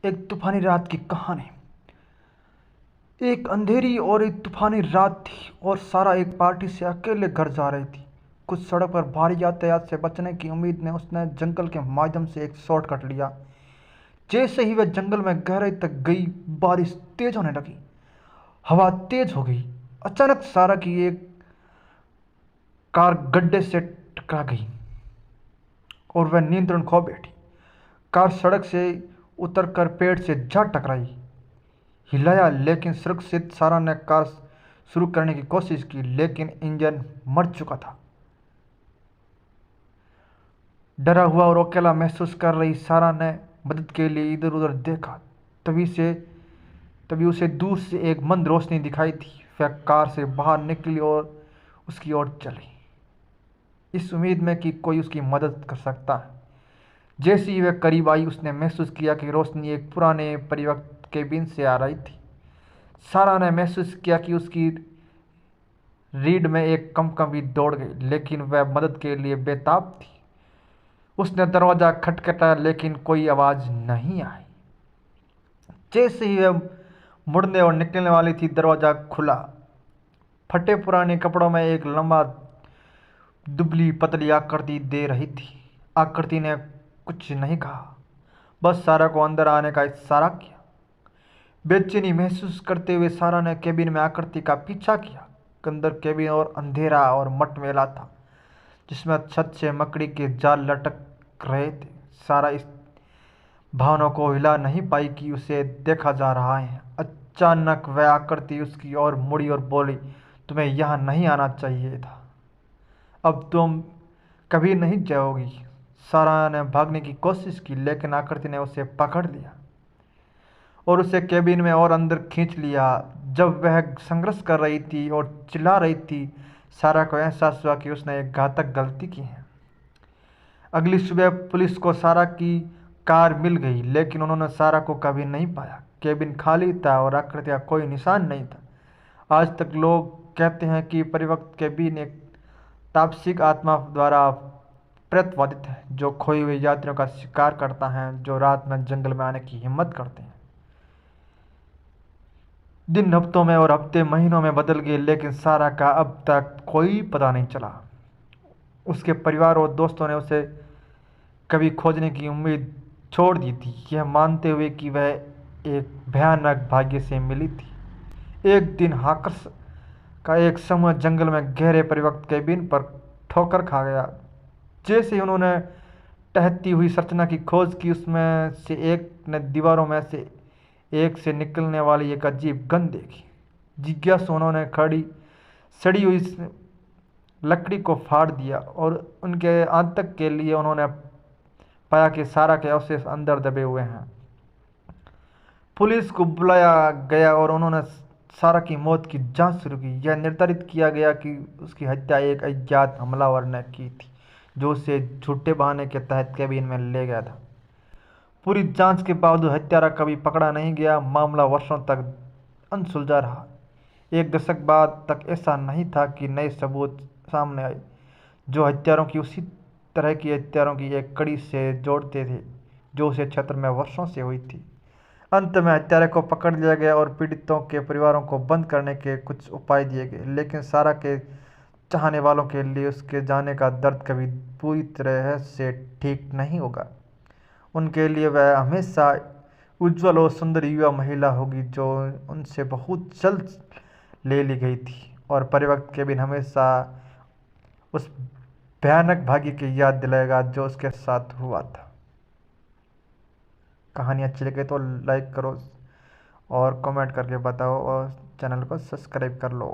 एक तूफानी रात की कहानी। एक अंधेरी और एक तूफानी रात थी और सारा एक पार्टी से अकेले घर जा रही थी। कुछ सड़क पर भारी यातायात से बचने की उम्मीद में उसने जंगल के माध्यम से एक शॉर्टकट लिया। जैसे ही वह जंगल में गहराई तक गई, बारिश तेज होने लगी। हवा तेज हो गई। अचानक सारा की एक कार गड्ढे से टकरा गई और वह नियंत्रण खो बैठी। कार सड़क से उतरकर पेड़ से जा टकराई। हिलाया लेकिन सुरक्षित। सारा ने कार शुरू करने की कोशिश की लेकिन इंजन मर चुका था। डरा हुआ और अकेला महसूस कर रही सारा ने मदद के लिए इधर उधर देखा। तभी उसे दूर से एक मंद रोशनी दिखाई दी। वह कार से बाहर निकली और उसकी ओर चली, इस उम्मीद में कि कोई उसकी मदद कर सकता है। जैसे ही वह करीब आई, उसने महसूस किया कि रोशनी एक पुराने परित्यक्त केबिन से आ रही थी। सारा ने महसूस किया कि उसकी रीढ़ में एक कंपकंपी दौड़ गई, लेकिन वह मदद के लिए बेताब थी। उसने दरवाज़ा खटखटाया लेकिन कोई आवाज़ नहीं आई। जैसे ही वह मुड़ने और निकलने वाली थी, दरवाज़ा खुला। फटे पुराने कपड़ों में एक लंबा दुबली पतली आकृति दे रही थी। आकृति ने कुछ नहीं कहा, बस सारा को अंदर आने का इशारा किया। बेचैनी महसूस करते हुए सारा ने केबिन में आकृति का पीछा किया। अंदर केबिन और अंधेरा और मटमैला था, जिसमें छत से मकड़ी के जाल लटक रहे थे। सारा इस भावना को हिला नहीं पाई कि उसे देखा जा रहा है। अचानक वह आकृति उसकी ओर मुड़ी और बोली, तुम्हें यहाँ नहीं आना चाहिए था, अब तुम कभी नहीं जाओगी। सारा ने भागने की कोशिश की लेकिन आकृति ने उसे पकड़ लिया और उसे केबिन में और अंदर खींच लिया। जब वह संघर्ष कर रही थी और चिल्ला रही थी, सारा को एहसास हुआ कि उसने एक घातक गलती की है। अगली सुबह पुलिस को सारा की कार मिल गई, लेकिन उन्होंने सारा को कभी नहीं पाया। केबिन खाली था और आकृति का कोई निशान नहीं था। आज तक लोग कहते हैं कि परित्यक्त केबिन एक तामसिक आत्मा द्वारा प्रेतवादित है, जो खोई हुई यात्रियों का शिकार करता है, जो रात में जंगल में आने की हिम्मत करते हैं। दिन हफ्तों में और हफ्ते महीनों में बदल गए, लेकिन सारा का अब तक कोई पता नहीं चला। उसके परिवार और दोस्तों ने उसे कभी खोजने की उम्मीद छोड़ दी थी, यह मानते हुए कि वह एक भयानक भाग्य से मिली थी। एक दिन हाकर्स का एक समूह जंगल में गहरे परित्यक्त केबिन पर ठोकर खा गया। जैसे ही उन्होंने टहती हुई संरचना की खोज की, उसमें से एक ने दीवारों में से एक से निकलने वाली एक अजीब गंध देखी। जिज्ञासु उन्होंने खड़ी सड़ी हुई लकड़ी को फाड़ दिया और उनके आतंक के लिए उन्होंने पाया कि सारा के अवशेष अंदर दबे हुए हैं। पुलिस को बुलाया गया और उन्होंने सारा की मौत की जांच शुरू की। यह निर्धारित किया गया कि उसकी हत्या एक अज्ञात हमलावर ने की थी, जो उसे झूठे बहाने के तहत केबिन में ले गया था। पूरी जांच के बावजूद हत्यारा कभी पकड़ा नहीं गया। मामला वर्षों तक अनसुलझा रहा। एक दशक बाद तक ऐसा नहीं था कि नए सबूत सामने आए जो हत्यारों की उसी तरह की हत्यारों की एक कड़ी से जोड़ते थे, जो उसे क्षेत्र में वर्षों से हुई थी। अंत में हत्यारे को पकड़ लिया गया और पीड़ितों के परिवारों को बंद करने के कुछ उपाय दिए गए, लेकिन सारा के चाहने वालों के लिए उसके जाने का दर्द कभी पूरी तरह से ठीक नहीं होगा। उनके लिए वह हमेशा उज्जवल और सुंदर युवा महिला होगी, जो उनसे बहुत जल्द ले ली गई थी, और परित्यक्त केबिन हमेशा उस भयानक भाग्य की याद दिलाएगा जो उसके साथ हुआ था। कहानी अच्छी लगे तो लाइक करो और कमेंट करके बताओ और चैनल को सब्सक्राइब कर लो।